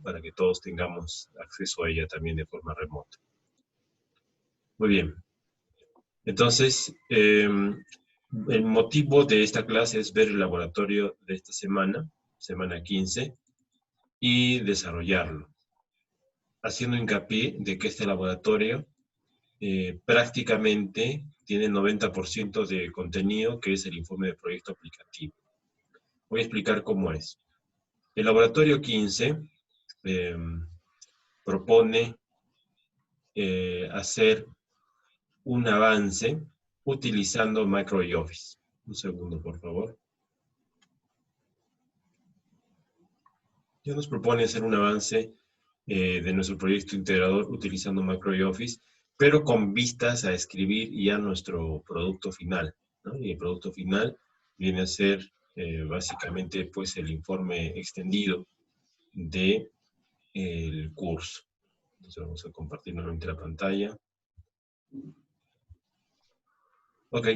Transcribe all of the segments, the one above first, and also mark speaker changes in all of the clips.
Speaker 1: para que todos tengamos acceso a ella también de forma remota. Muy bien. Entonces, el motivo de esta clase es ver el laboratorio de esta semana, semana 15, y desarrollarlo, haciendo hincapié de que este laboratorio prácticamente tiene 90% de contenido, que es el informe de proyecto aplicativo. Voy a explicar cómo es. El laboratorio 15 propone hacer un avance utilizando MicroOffice. Un segundo, por favor. Ya nos propone hacer un avance de nuestro proyecto integrador utilizando MicroOffice, pero con vistas a escribir ya nuestro producto final, ¿no? Y el producto final viene a ser básicamente pues el informe extendido del curso. Entonces vamos a compartir nuevamente la pantalla. Ok,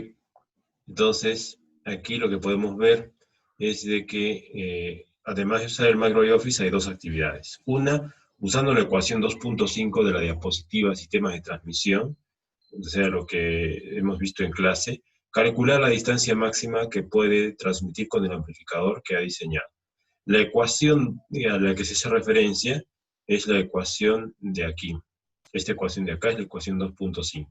Speaker 1: entonces aquí lo que podemos ver es de que además de usar el MicroOffice hay dos actividades. Una, usando la ecuación 2.5 de la diapositiva sistemas de transmisión, o sea, lo que hemos visto en clase, calcular la distancia máxima que puede transmitir con el amplificador que ha diseñado. La ecuación a la que se hace referencia es la ecuación de aquí. Esta ecuación de acá es la ecuación 2.5.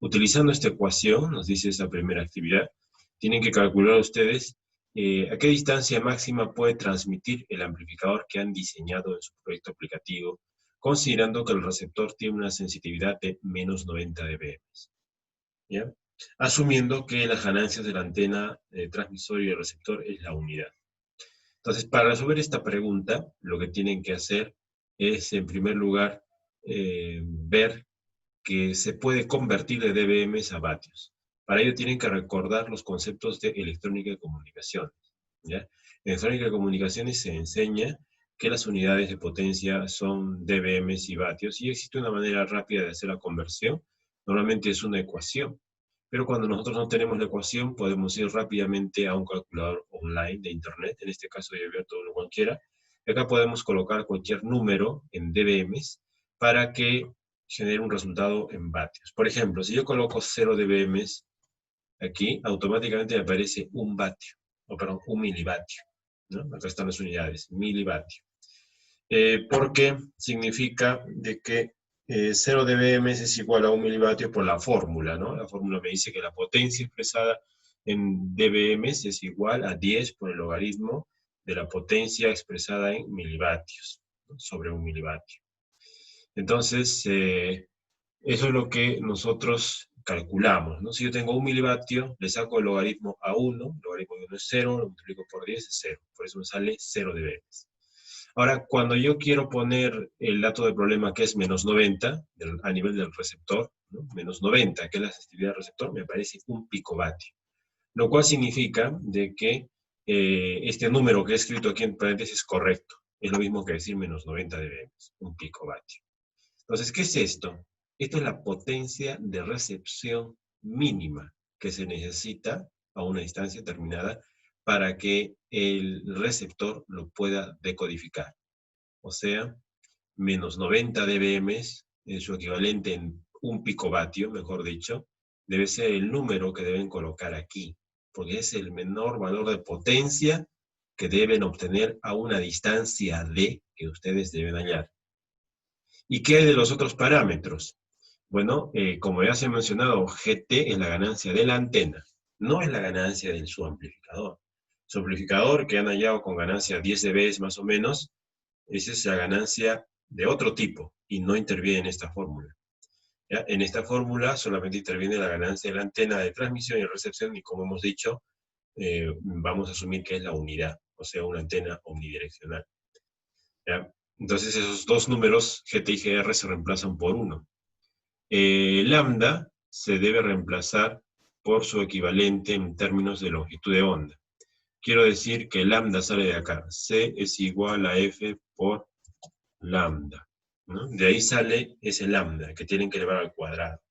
Speaker 1: Utilizando esta ecuación, nos dice esa primera actividad, tienen que calcular ustedes a qué distancia máxima puede transmitir el amplificador que han diseñado en su proyecto aplicativo, considerando que el receptor tiene una sensitividad de menos 90 dB. ¿Ya? Asumiendo que las ganancias de la antena transmisor y el receptor es la unidad. Entonces, para resolver esta pregunta, lo que tienen que hacer es, en primer lugar, ver que se puede convertir de dBm a vatios. Para ello tienen que recordar los conceptos de electrónica de comunicaciones. ¿Ya? En electrónica de comunicaciones se enseña que las unidades de potencia son dBm y vatios, y existe una manera rápida de hacer la conversión. Normalmente es una ecuación, pero cuando nosotros no tenemos la ecuación, podemos ir rápidamente a un calculador online de internet, en este caso de abierto uno cualquiera, y acá podemos colocar cualquier número en dBm para que genera un resultado en vatios. Por ejemplo, si yo coloco 0 dBm aquí, automáticamente me aparece un vatio, o perdón, un milivatio, ¿no? Acá están las unidades, milivatio. Porque significa de que 0 dBm es igual a 1 milivatio por la fórmula, ¿no? La fórmula me dice que la potencia expresada en dBm es igual a 10 por el logaritmo de la potencia expresada en milivatios, ¿no? Sobre 1 milivatio. Entonces, eso es lo que nosotros calculamos, ¿no? Si yo tengo 1 milivatio, le saco el logaritmo a 1, el logaritmo de 1 es 0, lo multiplico por 10 es 0, por eso me sale 0 dB. Ahora, cuando yo quiero poner el dato del problema que es menos 90, a nivel del receptor, ¿no? Menos 90, que es la sensibilidad del receptor, me aparece un picovatio. Lo cual significa de que este número que he escrito aquí en paréntesis es correcto. Es lo mismo que decir menos 90 dB, un picovatio. Entonces, ¿qué es esto? Esto es la potencia de recepción mínima que se necesita a una distancia determinada para que el receptor lo pueda decodificar. O sea, menos 90 dBm, su equivalente en un picovatio, mejor dicho, debe ser el número que deben colocar aquí, porque es el menor valor de potencia que deben obtener a una distancia d que ustedes deben hallar. ¿Y qué hay de los otros parámetros? Bueno, como ya se ha mencionado, GT es la ganancia de la antena, no es la ganancia de su amplificador. Su amplificador, que han hallado con ganancia 10 dB más o menos, esa es la ganancia de otro tipo, y no interviene en esta fórmula. ¿Ya? En esta fórmula solamente interviene la ganancia de la antena de transmisión y recepción, y como hemos dicho, vamos a asumir que es la unidad, o sea, una antena omnidireccional. ¿Ya? Entonces esos dos números, GT y GR, se reemplazan por 1. Lambda se debe reemplazar por su equivalente en términos de longitud de onda. Quiero decir que lambda sale de acá. C es igual a F por lambda, ¿no? De ahí sale ese lambda, que tienen que elevar al cuadrado.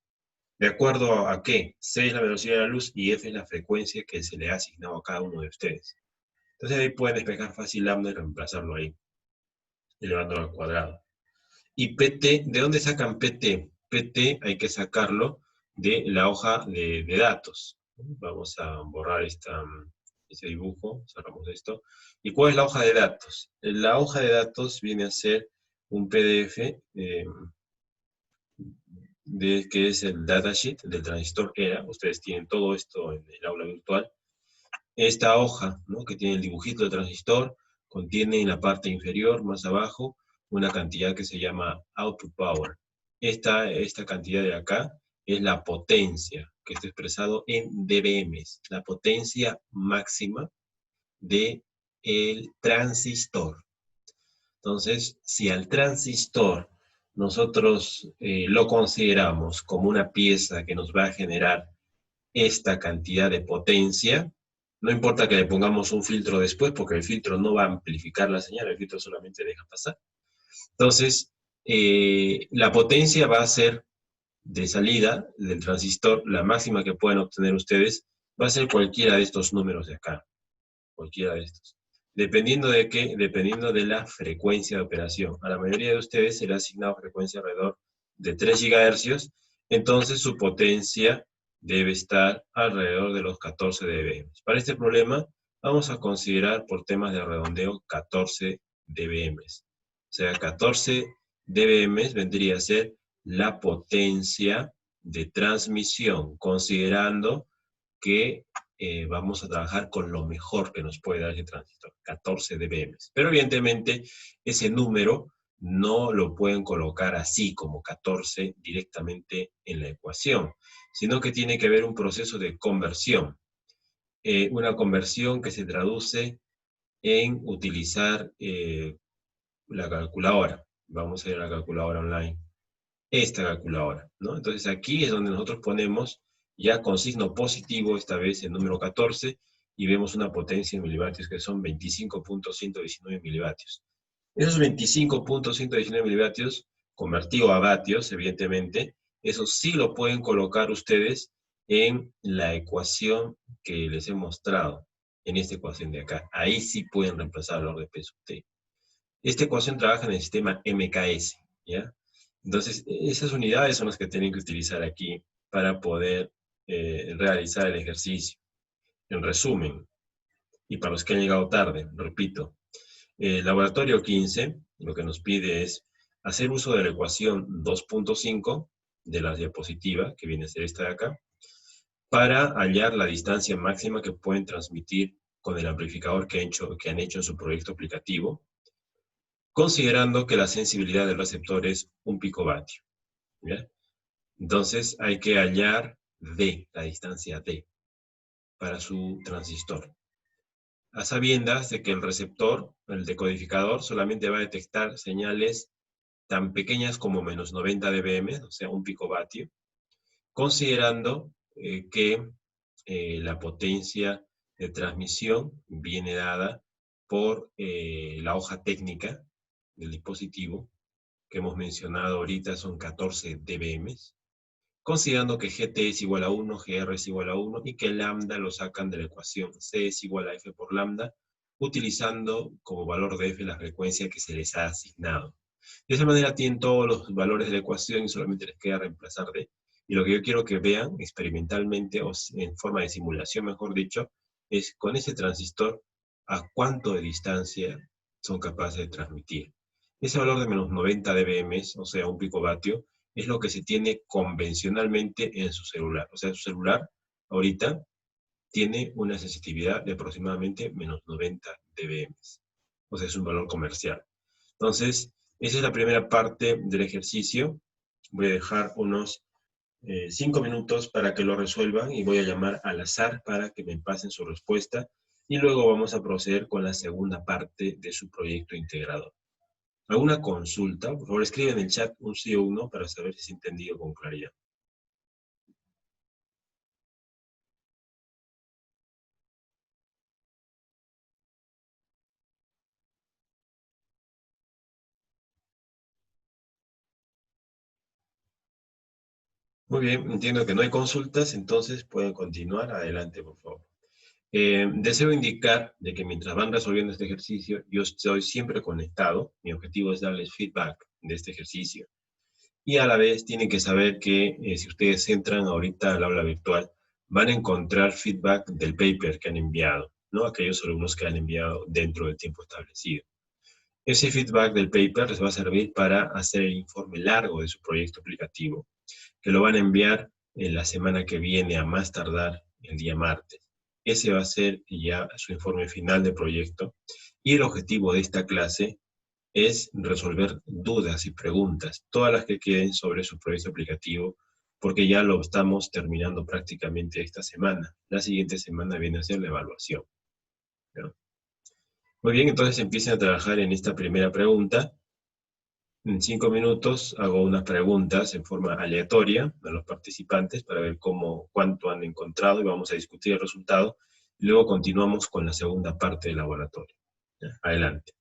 Speaker 1: ¿De acuerdo a qué? C es la velocidad de la luz y F es la frecuencia que se le ha asignado a cada uno de ustedes. Entonces ahí pueden despejar fácil lambda y reemplazarlo ahí. elevándolo al cuadrado. Y PT, ¿de dónde sacan PT? PT hay que sacarlo de la hoja de datos. Vamos a borrar ese dibujo, cerramos esto. ¿Y cuál es la hoja de datos? La hoja de datos viene a ser un PDF que es el datasheet del transistor ERA. Ustedes tienen todo esto en el aula virtual. Esta hoja, ¿no?, que tiene el dibujito del transistor, contiene en la parte inferior, más abajo, una cantidad que se llama output power. Esta cantidad de acá es la potencia, que está expresado en dBm, la potencia máxima del transistor. Entonces, si al transistor nosotros lo consideramos como una pieza que nos va a generar esta cantidad de potencia, no importa que le pongamos un filtro después, porque el filtro no va a amplificar la señal, el filtro solamente deja pasar. Entonces, la potencia va a ser de salida del transistor, la máxima que pueden obtener ustedes, va a ser cualquiera de estos números de acá, cualquiera de estos. ¿Dependiendo de qué? Dependiendo de la frecuencia de operación. A la mayoría de ustedes se le ha asignado frecuencia alrededor de 3 GHz, entonces su potencia debe estar alrededor de los 14 dBm. Para este problema vamos a considerar por temas de redondeo 14 dBm. O sea, 14 dBm vendría a ser la potencia de transmisión, considerando que vamos a trabajar con lo mejor que nos puede dar ese transistor, 14 dBm. Pero evidentemente ese número no lo pueden colocar así como 14 directamente en la ecuación, sino que tiene que haber un proceso de conversión. Una conversión que se traduce en utilizar la calculadora. Vamos a ir a la calculadora online. Esta calculadora, ¿no? Entonces aquí es donde nosotros ponemos ya con signo positivo, esta vez el número 14, y vemos una potencia en milivatios que son 25.119 milivatios. Esos 25.119 milivatios, convertido a vatios, evidentemente, eso sí lo pueden colocar ustedes en la ecuación que les he mostrado, en esta ecuación de acá. Ahí sí pueden reemplazar el valor de peso T. Esta ecuación trabaja en el sistema MKS, ¿ya? Entonces, esas unidades son las que tienen que utilizar aquí para poder realizar el ejercicio. En resumen, y para los que han llegado tarde, repito, el laboratorio 15 lo que nos pide es hacer uso de la ecuación 2.5 de la diapositiva, que viene a ser esta de acá, para hallar la distancia máxima que pueden transmitir con el amplificador que han hecho en su proyecto aplicativo, considerando que la sensibilidad del receptor es 1 picovatio. ¿Ya? Entonces hay que hallar D, la distancia D, para su transistor. A sabiendas de que el receptor, el decodificador, solamente va a detectar señales tan pequeñas como menos 90 dBm, o sea, 1 picovatio, considerando que la potencia de transmisión viene dada por la hoja técnica del dispositivo, que hemos mencionado ahorita son 14 dBm, considerando que GT es igual a 1, GR es igual a 1, y que lambda lo sacan de la ecuación C es igual a F por lambda, utilizando como valor de F la frecuencia que se les ha asignado. De esa manera tienen todos los valores de la ecuación y solamente les queda reemplazar D. Y lo que yo quiero que vean experimentalmente, o en forma de simulación mejor dicho, es con ese transistor a cuánto de distancia son capaces de transmitir. Ese valor de menos 90 dBm, o sea, 1 picovatio, es lo que se tiene convencionalmente en su celular. O sea, su celular ahorita tiene una sensitividad de aproximadamente menos 90 dBm. O sea, es un valor comercial. Entonces, esa es la primera parte del ejercicio. Voy a dejar unos 5 minutos para que lo resuelvan y voy a llamar al azar para que me pasen su respuesta y luego vamos a proceder con la segunda parte de su proyecto integrador. ¿Alguna consulta? Por favor, escriban en el chat un sí o un no para saber si se ha entendido con claridad. Muy bien, entiendo que no hay consultas, entonces pueden continuar. Adelante, por favor. Deseo indicar de que mientras van resolviendo este ejercicio, yo estoy siempre conectado. Mi objetivo es darles feedback de este ejercicio. Y a la vez tienen que saber que si ustedes entran ahorita al aula virtual, van a encontrar feedback del paper que han enviado, ¿no? Aquellos alumnos que han enviado dentro del tiempo establecido. Ese feedback del paper les va a servir para hacer el informe largo de su proyecto aplicativo, que lo van a enviar en la semana que viene, a más tardar el día martes. Ese va a ser ya su informe final de proyecto. Y el objetivo de esta clase es resolver dudas y preguntas, todas las que queden sobre su proyecto aplicativo, porque ya lo estamos terminando prácticamente esta semana. La siguiente semana viene a ser la evaluación, ¿no? Muy bien, entonces empiecen a trabajar en esta primera pregunta. En 5 minutos hago unas preguntas en forma aleatoria a los participantes para ver cuánto han encontrado y vamos a discutir el resultado. Luego continuamos con la segunda parte del laboratorio. ¿Ya? Adelante.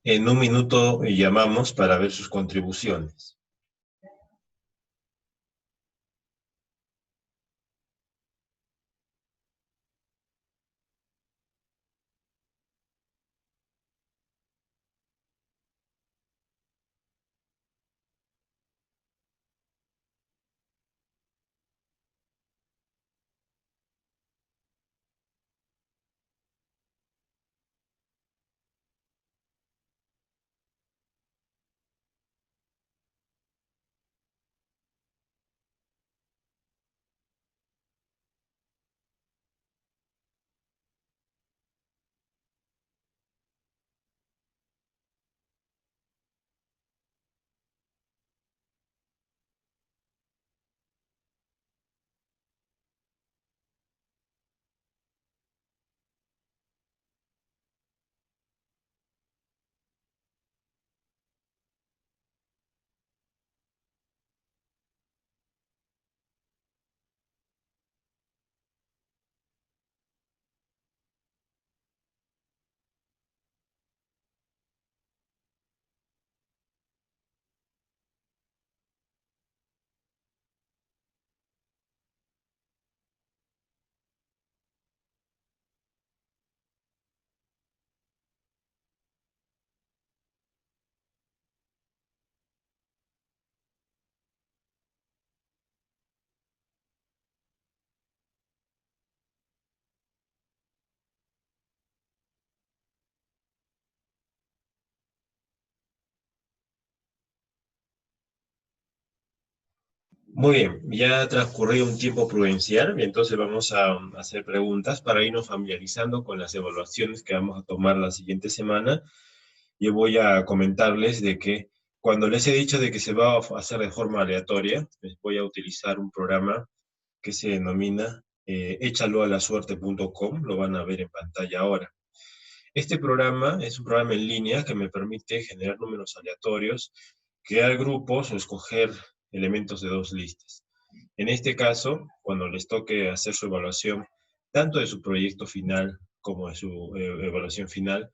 Speaker 1: En un minuto llamamos para ver sus contribuciones. Muy bien, ya transcurrió un tiempo prudencial y entonces vamos a hacer preguntas para irnos familiarizando con las evaluaciones que vamos a tomar la siguiente semana. Yo voy a comentarles de que cuando les he dicho de que se va a hacer de forma aleatoria, les voy a utilizar un programa que se denomina échaloalasuerte.com, lo van a ver en pantalla ahora. Este programa es un programa en línea que me permite generar números aleatorios, crear grupos o escoger elementos de dos listas. En este caso, cuando les toque hacer su evaluación, tanto de su proyecto final como de su evaluación final,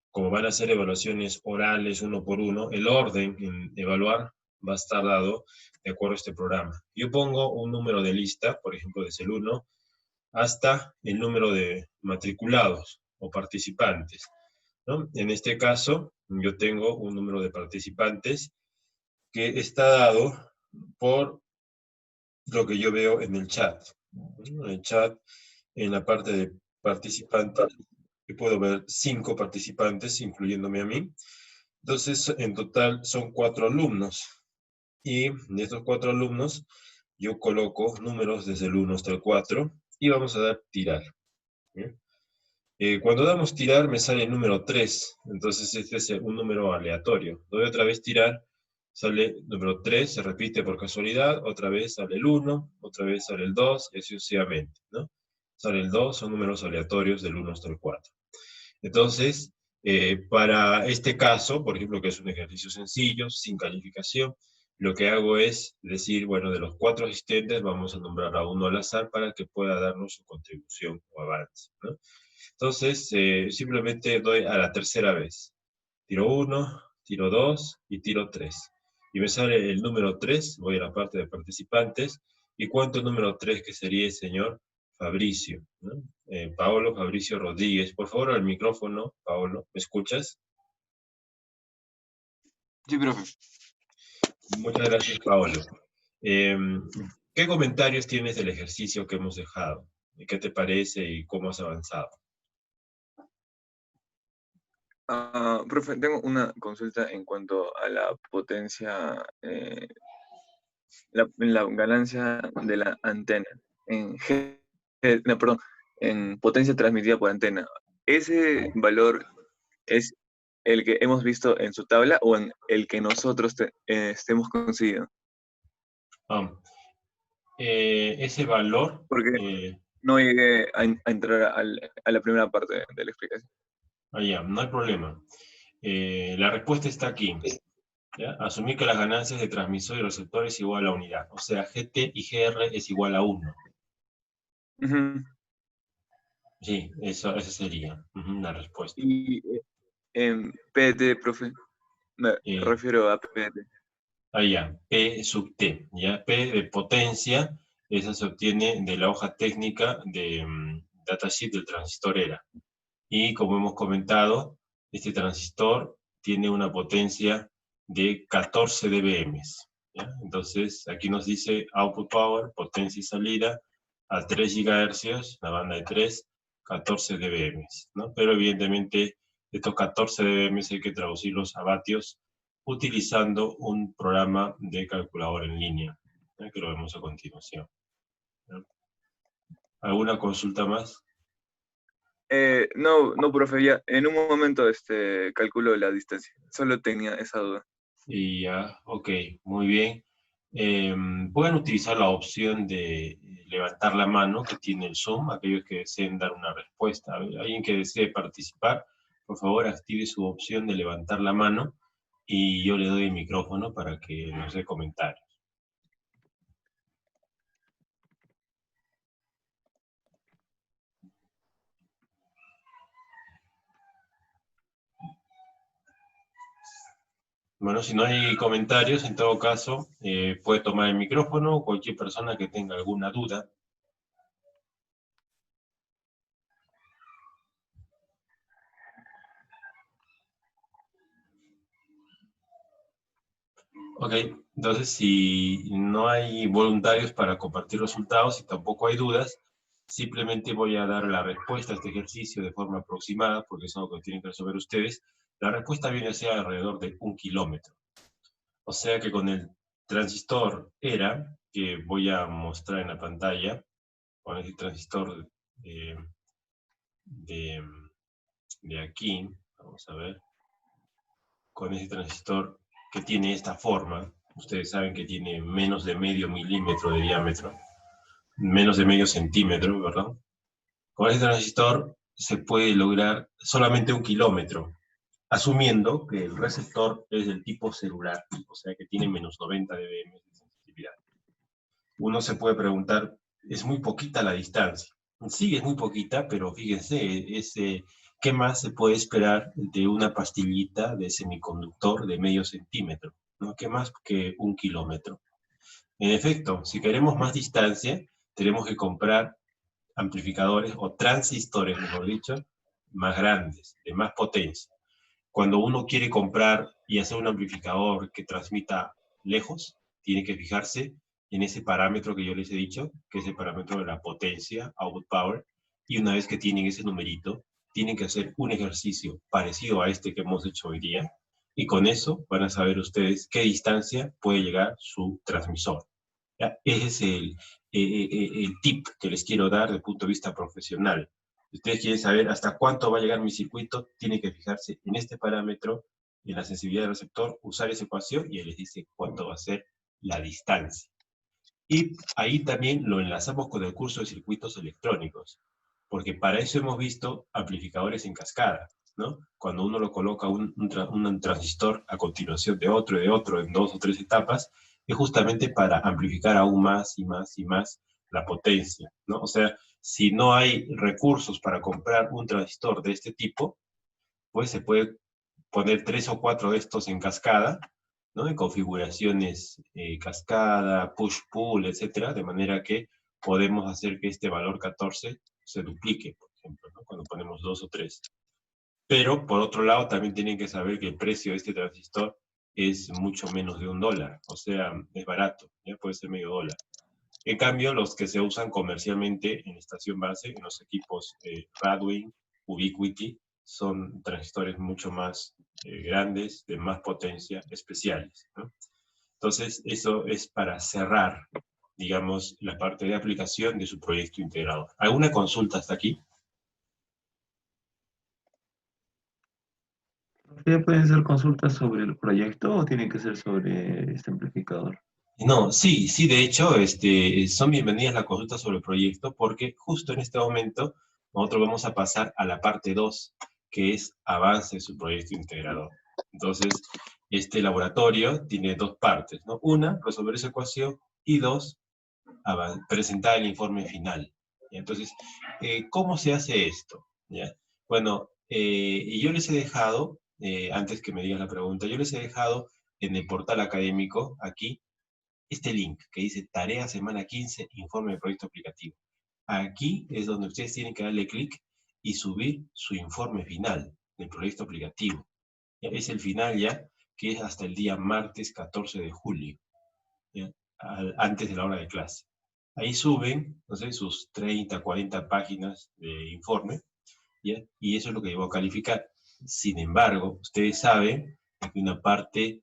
Speaker 1: como van a ser evaluaciones orales uno por uno, el orden en evaluar va a estar dado de acuerdo a este programa. Yo pongo un número de lista, por ejemplo, desde el 1 hasta el número de matriculados o participantes, ¿no? En este caso, yo tengo un número de participantes que está dado por lo que yo veo en el chat. En el chat, en la parte de participantes, yo puedo ver 5 participantes, incluyéndome a mí. Entonces, en total son 4 alumnos. Y de estos 4 alumnos, yo coloco números desde el 1 hasta el 4 y vamos a dar tirar. Cuando damos tirar me sale el número 3, entonces este es un número aleatorio. Doy otra vez tirar, sale número 3, se repite por casualidad, otra vez sale el 1, otra vez sale el 2, y así sucesivamente, ¿no? Sale el 2, son números aleatorios del 1 hasta el 4. Entonces, para este caso, por ejemplo, que es un ejercicio sencillo, sin calificación, lo que hago es decir, bueno, de los 4 asistentes vamos a nombrar a uno al azar para que pueda darnos su contribución o avance, ¿no? Entonces, simplemente doy a la tercera vez. Tiro 1, tiro 2 y tiro 3. Y me sale el número 3, voy a la parte de participantes, y cuento el número 3, que sería el señor Fabricio, ¿no? Paolo Fabricio Rodríguez. Por favor, al micrófono, Paolo, ¿me escuchas?
Speaker 2: Sí, profe.
Speaker 1: Muchas gracias, Paolo. ¿Qué comentarios tienes del ejercicio que hemos dejado? ¿Qué te parece y cómo has avanzado?
Speaker 2: Profe, tengo una consulta en cuanto a la potencia, la ganancia de la antena en no, perdón, en potencia transmitida por antena. ¿Ese valor es el que hemos visto en su tabla o en el que nosotros estemos conseguido?
Speaker 1: Ah, ese valor,
Speaker 2: Porque no llegué a entrar a la primera parte de la explicación.
Speaker 1: ya, no hay problema. La respuesta está aquí. ¿Ya? Asumir que las ganancias de transmisor y receptor es igual a unidad. O sea, GT y GR es igual a 1.
Speaker 2: Ujú.
Speaker 1: Sí, esa sería la respuesta.
Speaker 2: En PT, profe, me
Speaker 1: Eh,
Speaker 2: refiero a PT.
Speaker 1: ya, P sub T, ya, P de potencia, esa se obtiene de la hoja técnica de datasheet del transistor ERA. Y como hemos comentado, este transistor tiene una potencia de 14 dBm. ¿Ya? Entonces, aquí nos dice output power, potencia y salida, a 3 GHz, la banda de 3, 14 dBm. ¿No? Pero evidentemente, estos 14 dBm hay que traducirlos a vatios utilizando un programa de calculador en línea, ¿ya? Que lo vemos a continuación. ¿Ya? ¿Alguna consulta más?
Speaker 2: No, profe, ya, en un momento calculo la distancia. Solo tenía esa duda.
Speaker 1: Y ya, ok, muy bien. Pueden utilizar la opción de levantar la mano que tiene el Zoom, aquellos que deseen dar una respuesta. Alguien que desee participar, por favor, active su opción de levantar la mano y yo le doy el micrófono para que nos dé comentarios. Bueno, si no hay comentarios, en todo caso, puede tomar el micrófono cualquier persona que tenga alguna duda. Ok, entonces si no hay voluntarios para compartir resultados y tampoco hay dudas, simplemente voy a dar la respuesta a este ejercicio de forma aproximada, porque es algo que tienen que resolver ustedes. La respuesta viene a ser alrededor de 1 kilómetro. O sea que con el transistor ERA, que voy a mostrar en la pantalla, con el transistor de, de, de aquí, vamos a ver, con ese transistor que tiene esta forma, ustedes saben que tiene menos de medio milímetro de diámetro, menos de medio centímetro, ¿verdad? Con este transistor se puede lograr solamente 1 kilómetro, asumiendo que el receptor es del tipo celular, o sea que tiene menos 90 dBm de sensibilidad. Uno se puede preguntar, ¿es muy poquita la distancia? Sí, es muy poquita, pero fíjense, ¿qué más se puede esperar de una pastillita de semiconductor de medio centímetro? ¿No? ¿Qué más que 1 kilómetro? En efecto, si queremos más distancia, tenemos que comprar amplificadores o transistores, mejor dicho, más grandes, de más potencia. Cuando uno quiere comprar y hacer un amplificador que transmita lejos, tiene que fijarse en ese parámetro que yo les he dicho, que es el parámetro de la potencia, output power, y una vez que tienen ese numerito, tienen que hacer un ejercicio parecido a este que hemos hecho hoy día, y con eso van a saber ustedes qué distancia puede llegar su transmisor. ¿Ya? Ese es el tip que les quiero dar desde el punto de vista profesional. Si ustedes quieren saber hasta cuánto va a llegar mi circuito, tienen que fijarse en este parámetro, en la sensibilidad del receptor, usar esa ecuación y él les dice cuánto va a ser la distancia. Y ahí también lo enlazamos con el curso de circuitos electrónicos, porque para eso hemos visto amplificadores en cascada, ¿no? Cuando uno lo coloca un transistor a continuación de otro, en 2 o 3 etapas, es justamente para amplificar aún más y más y más la potencia, ¿no? O sea, si no hay recursos para comprar un transistor de este tipo, pues se puede poner 3 o 4 de estos en cascada, ¿no? En configuraciones cascada, push-pull, etcétera, de manera que podemos hacer que este valor 14 se duplique, por ejemplo, ¿no? Cuando ponemos 2 o 3. Pero, por otro lado, también tienen que saber que el precio de este transistor es mucho menos de $1, o sea, es barato, ¿ya? Puede ser medio dólar. En cambio, los que se usan comercialmente en estación base, en los equipos Radwin, Ubiquiti, son transistores mucho más grandes, de más potencia, especiales, ¿no? Entonces, eso es para cerrar, digamos, la parte de aplicación de su proyecto integrador. ¿Alguna consulta hasta aquí?
Speaker 3: ¿Pueden ser consultas sobre el proyecto o tienen que ser sobre este amplificador?
Speaker 1: No, sí, sí, de hecho, son bienvenidas las consultas sobre el proyecto porque justo en este momento nosotros vamos a pasar a la parte 2, que es avance de su proyecto integrador. Entonces, este laboratorio tiene dos partes, ¿no? Una, resolver esa ecuación, y dos, presentar el informe final. ¿Ya? Entonces, ¿cómo se hace esto? ¿Ya? Bueno, yo les he dejado antes que me digas la pregunta, yo les he dejado en el portal académico, aquí, este link que dice Tarea Semana 15, Informe de Proyecto Aplicativo. Aquí es donde ustedes tienen que darle clic y subir su informe final del proyecto aplicativo. Es el final ya, que es hasta el día martes 14 de julio, ¿ya? Antes de la hora de clase. Ahí suben, no sé, sus 30, 40 páginas de informe, ¿ya? Y eso es lo que llevo a calificar. Sin embargo, ustedes saben que una parte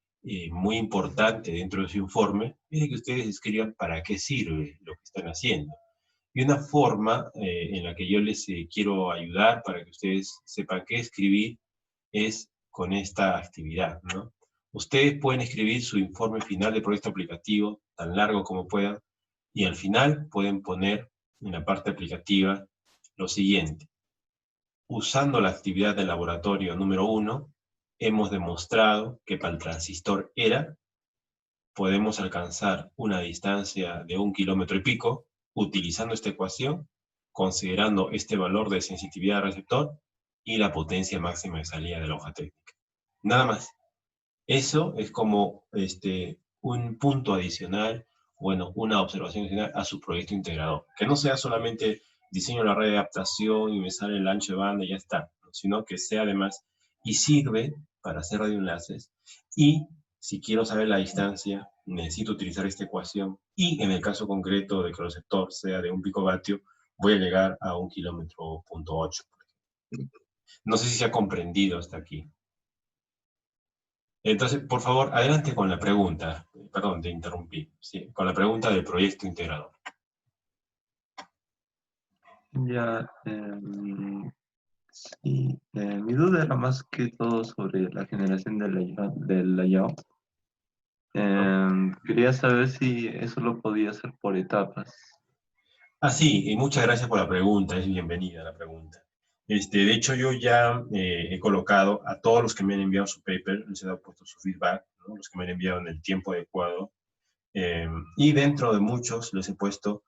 Speaker 1: muy importante dentro de su informe es que ustedes escriban para qué sirve lo que están haciendo. Y una forma en la que yo les quiero ayudar para que ustedes sepan qué escribir es con esta actividad, ¿no? Ustedes pueden escribir su informe final de proyecto aplicativo, tan largo como puedan, y al final pueden poner en la parte aplicativa lo siguiente. Usando la actividad del laboratorio número 1, hemos demostrado que para el transistor ERA podemos alcanzar una distancia de 1 kilómetro y pico utilizando esta ecuación, considerando este valor de sensitividad del receptor y la potencia máxima de salida de la hoja técnica. Nada más. Eso es como un punto adicional, bueno, una observación adicional a su proyecto integrador. Que no sea solamente diseño la red de adaptación y me sale el ancho de banda y ya está, ¿no? Sino que sea además y sirve para hacer radioenlaces. Y si quiero saber la distancia, necesito utilizar esta ecuación. Y en el caso concreto de que el receptor sea de 1 picovatio, voy a llegar a 1 kilómetro punto 8. No sé si se ha comprendido hasta aquí. Entonces, por favor, adelante con la pregunta. Perdón, te interrumpí. Sí, con la pregunta del proyecto integrador.
Speaker 3: Ya, sí, mi duda era más que todo sobre la generación del layout. Quería saber si eso lo podía hacer por etapas.
Speaker 1: Ah, sí, y muchas gracias por la pregunta, es bienvenida la pregunta. De hecho, yo ya he colocado a todos los que me han enviado su paper, les he puesto su feedback, ¿no? Los que me han enviado en el tiempo adecuado. Y dentro de muchos les he puesto,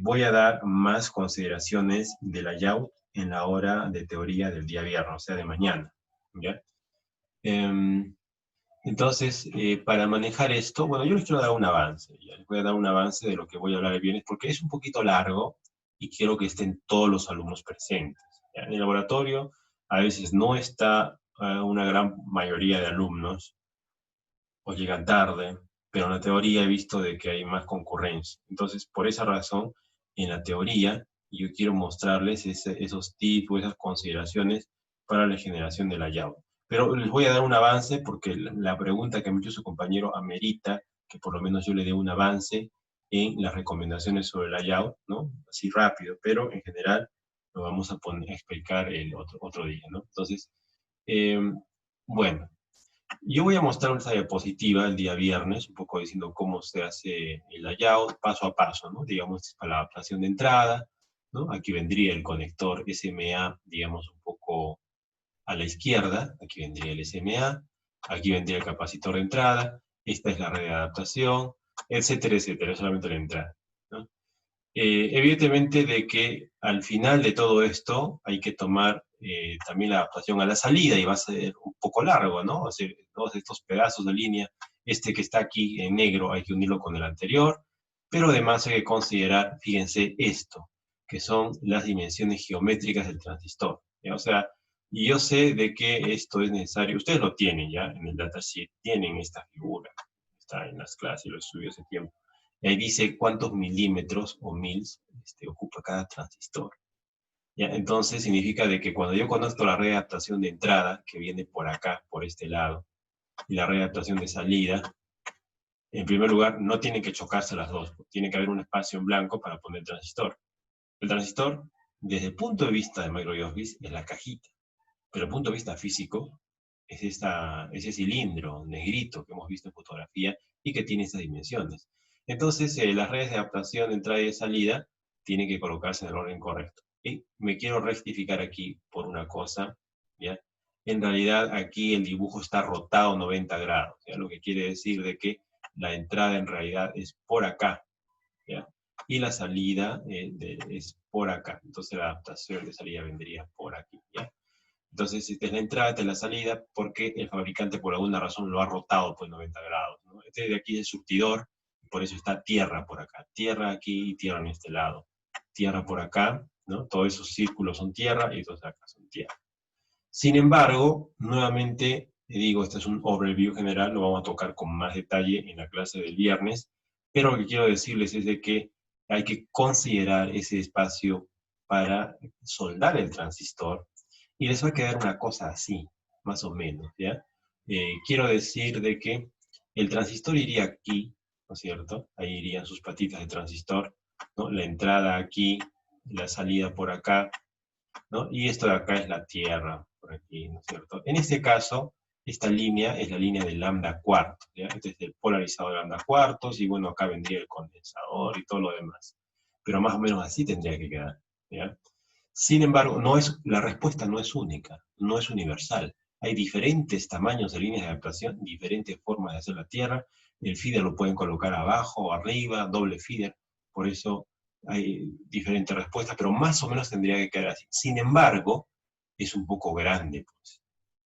Speaker 1: voy a dar más consideraciones de layout en la hora de teoría del día viernes, o sea, de mañana, ¿ya? Entonces, para manejar esto, bueno, yo les quiero dar un avance, ya les voy a dar un avance de lo que voy a hablar el viernes, porque es un poquito largo y quiero que estén todos los alumnos presentes, ¿ya? En el laboratorio a veces no está una gran mayoría de alumnos, o llegan tarde, pero en la teoría he visto de que hay más concurrencia. Entonces, por esa razón, en la teoría, yo quiero mostrarles esos tips o esas consideraciones para la generación de layout. Pero les voy a dar un avance porque la pregunta que me hizo su compañero amerita que por lo menos yo le dé un avance en las recomendaciones sobre layout, ¿no? Así rápido, pero en general lo vamos a explicar el otro día, ¿no? Entonces, bueno, yo voy a mostrar una diapositiva el día viernes, un poco diciendo cómo se hace el layout paso a paso, ¿no? Digamos, para la adaptación de entrada, ¿no? Aquí vendría el conector SMA, digamos, un poco a la izquierda, aquí vendría el SMA, aquí vendría el capacitor de entrada, esta es la red de adaptación, etcétera, etcétera, solamente la entrada, ¿no? Evidentemente de que al final de todo esto hay que tomar también la adaptación a la salida y va a ser un poco largo, ¿no? O sea, todos estos pedazos de línea, este que está aquí en negro hay que unirlo con el anterior, pero además hay que considerar, fíjense esto, que son las dimensiones geométricas del transistor, ¿ya? O sea, y yo sé de que esto es necesario, ustedes lo tienen ya en el datasheet, tienen esta figura, está en las clases, lo estudié hace tiempo. Y ahí dice cuántos milímetros o mils ocupa cada transistor. ¿Ya? Entonces significa de que cuando yo conozco la red de adaptación de entrada, que viene por acá, por este lado, y la red de adaptación de salida, en primer lugar, no tienen que chocarse las dos. Tiene que haber un espacio en blanco para poner el transistor. El transistor, desde el punto de vista de microoffice, es la cajita. Pero desde el punto de vista físico, es ese cilindro negrito que hemos visto en fotografía y que tiene estas dimensiones. Entonces, las redes de adaptación de entrada y de salida tienen que colocarse en el orden correcto. Y me quiero rectificar aquí por una cosa, ¿ya? En realidad, aquí el dibujo está rotado 90 grados, ¿ya? Lo que quiere decir de que la entrada en realidad es por acá, ¿ya? Y la salida es por acá. Entonces, la adaptación de salida vendría por aquí, ¿ya? Entonces, esta es la entrada, esta es la salida, porque el fabricante por alguna razón lo ha rotado por 90 grados, ¿no? Este de aquí es el surtidor, por eso está tierra por acá, tierra aquí y tierra en este lado, tierra por acá, ¿no? Todos esos círculos son tierra y todos acá son tierra. Sin embargo, nuevamente, te digo, este es un overview general, lo vamos a tocar con más detalle en la clase del viernes, pero lo que quiero decirles es de que hay que considerar ese espacio para soldar el transistor, y les va a quedar una cosa así, más o menos, ¿ya? Quiero decir de que el transistor iría aquí, ¿no es cierto? Ahí irían sus patitas de transistor, ¿no? La entrada aquí, la salida por acá, ¿no? Y esto de acá es la Tierra, por aquí, ¿no es cierto? En este caso, esta línea es la línea de lambda cuarto, ¿ya? Este es el polarizador de lambda cuartos, y bueno, acá vendría el condensador y todo lo demás. Pero más o menos así tendría que quedar, ¿ya? Sin embargo, la respuesta no es única, no es universal. Hay diferentes tamaños de líneas de adaptación, diferentes formas de hacer la Tierra. El feeder lo pueden colocar abajo o arriba, doble feeder. Por eso hay diferentes respuestas, pero más o menos tendría que quedar así. Sin embargo, es un poco grande, pues,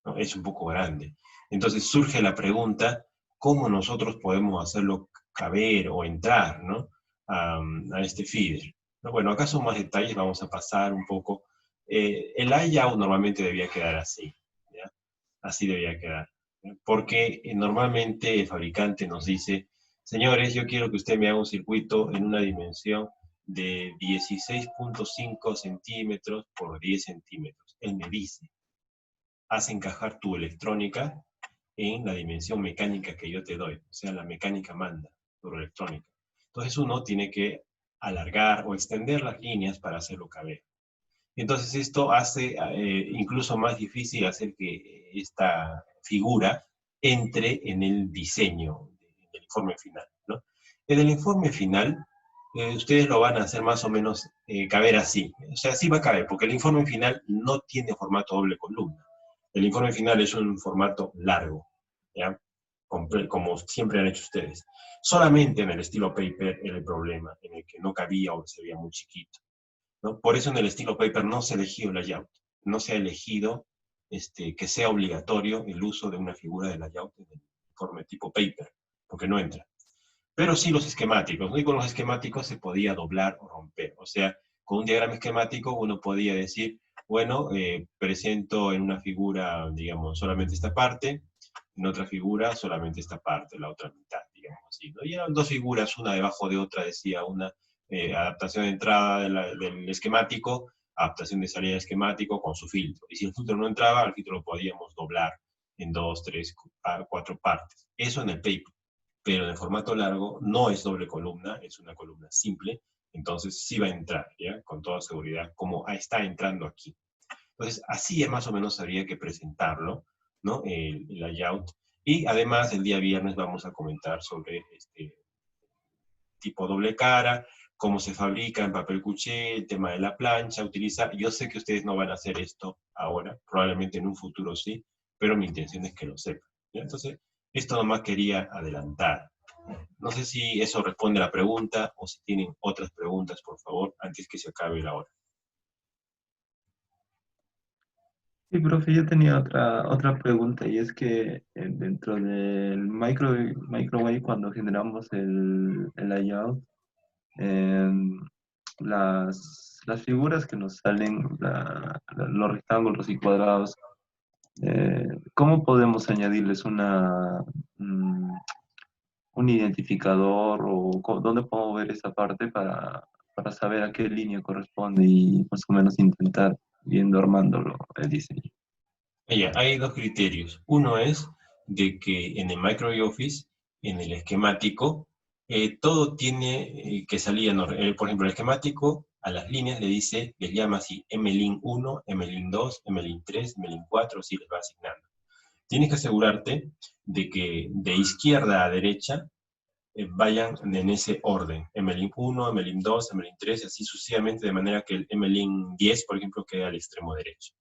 Speaker 1: ¿no? Es un poco grande. Entonces surge la pregunta, ¿cómo nosotros podemos hacerlo caber o entrar, ¿no? a este feeder? ¿No? Bueno, acá son más detalles, vamos a pasar un poco. El layout normalmente debía quedar así, ¿ya? Así debía quedar. ¿Ya? Porque normalmente el fabricante nos dice, señores, yo quiero que usted me haga un circuito en una dimensión de 16.5 centímetros por 10 centímetros. Él me dice, haz encajar tu electrónica en la dimensión mecánica que yo te doy. O sea, la mecánica manda sobre electrónica. Entonces uno tiene que alargar o extender las líneas para hacerlo caber. Entonces esto hace incluso más difícil hacer que esta figura entre en el diseño del informe final, ¿no? En el informe final, ustedes lo van a hacer más o menos caber así. O sea, sí va a caber, porque el informe final no tiene formato doble columna. El informe final es un formato largo, ¿ya? Como siempre han hecho ustedes. Solamente en el estilo paper era el problema, en el que no cabía o se veía muy chiquito, ¿no? Por eso en el estilo paper no se ha elegido el layout, no se ha elegido que sea obligatorio el uso de una figura de layout en el informe tipo paper, porque no entra. Pero sí los esquemáticos, ¿no? Y con los esquemáticos se podía doblar o romper. O sea, con un diagrama esquemático uno podía decir, bueno, presento en una figura, digamos, solamente esta parte, en otra figura solamente esta parte, la otra mitad, digamos así, ¿no? Y eran dos figuras, una debajo de otra, decía una adaptación de entrada del esquemático, adaptación de salida del esquemático con su filtro. Y si el filtro no entraba, el filtro lo podíamos doblar en 2, 3, 4 partes. Eso en el paper. Pero en el formato largo no es doble columna, es una columna simple, entonces sí va a entrar, ¿ya? Con toda seguridad, como está entrando aquí. Entonces, así más o menos habría que presentarlo, ¿no? El layout. Y además, el día viernes vamos a comentar sobre este tipo doble cara, cómo se fabrica en papel cuché, el tema de la plancha, yo sé que ustedes no van a hacer esto ahora, probablemente en un futuro sí, pero mi intención es que lo sepan, ¿ya? Entonces, esto nomás quería adelantar. No sé si eso responde a la pregunta, o si tienen otras preguntas, por favor, antes que se acabe la hora.
Speaker 3: Sí, profe, yo tenía otra pregunta y es que dentro del microwave, cuando generamos el layout, em, las figuras que nos salen, los rectángulos y cuadrados, ¿cómo podemos añadirles mm, un identificador o dónde podemos ver esa parte para saber a qué línea corresponde y más o menos intentar yendo armándolo el diseño?
Speaker 1: Ya, hay dos criterios. Uno es de que en el Microsoft Office, en el esquemático, todo tiene que salir en orden. Por ejemplo, el esquemático a las líneas les llama así MLIN 1, MLIN 2, MLIN 3, MLIN 4, así les va asignando. Tienes que asegurarte de que de izquierda a derecha vayan en ese orden. MLIN 1, MLIN 2, MLIN 3, así sucesivamente, de manera que el MLIN 10, por ejemplo, quede al extremo derecho.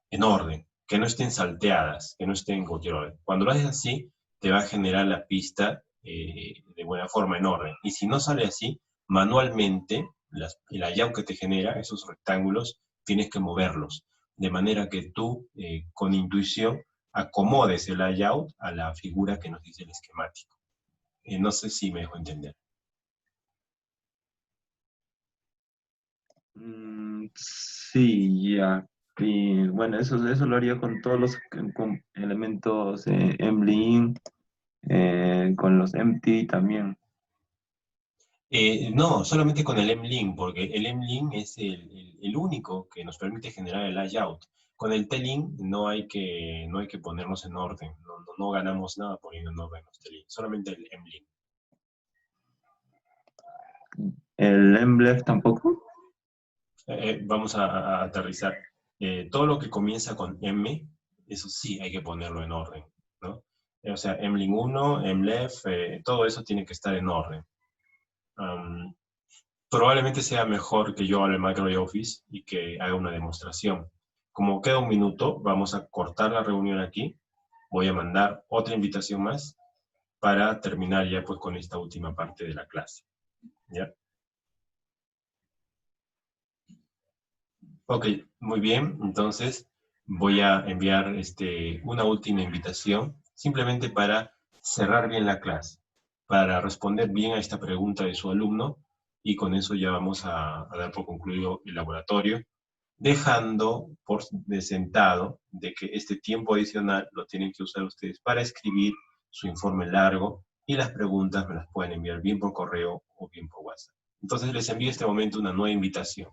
Speaker 1: En orden, que no estén salteadas, que no estén en cualquier orden. Cuando lo haces así, te va a generar la pista de buena forma, en orden. Y si no sale así, manualmente, el layout que te genera, esos rectángulos, tienes que moverlos. de manera que tú, con intuición, acomodes el layout a la figura que nos dice el esquemático. No sé si me dejo entender.
Speaker 3: Sí, ya. Y bueno, eso lo haría con todos los con elementos mlin, con los empty también.
Speaker 1: No, solamente con el mlin, porque el mlin es el único que nos permite generar el layout. Con el tlin no hay que ponernos en orden, no ganamos nada poniendo en orden los tlin, solamente el mlin.
Speaker 3: ¿El emblef tampoco?
Speaker 1: Vamos a aterrizar. Todo lo que comienza con M, eso sí hay que ponerlo en orden, ¿no? O sea, mlin 1, mlef, todo eso tiene que estar en orden. Probablemente sea mejor que yo hable Microsoft y que haga una demostración. Como queda un minuto, vamos a cortar la reunión aquí. Voy a mandar otra invitación más para terminar ya pues con esta última parte de la clase. ¿Ya? Ok, muy bien. Entonces voy a enviar una última invitación simplemente para cerrar bien la clase, para responder bien a esta pregunta de su alumno y con eso ya vamos a dar por concluido el laboratorio, dejando por de sentado de que este tiempo adicional lo tienen que usar ustedes para escribir su informe largo y las preguntas me las pueden enviar bien por correo o bien por WhatsApp. Entonces les envío en este momento una nueva invitación.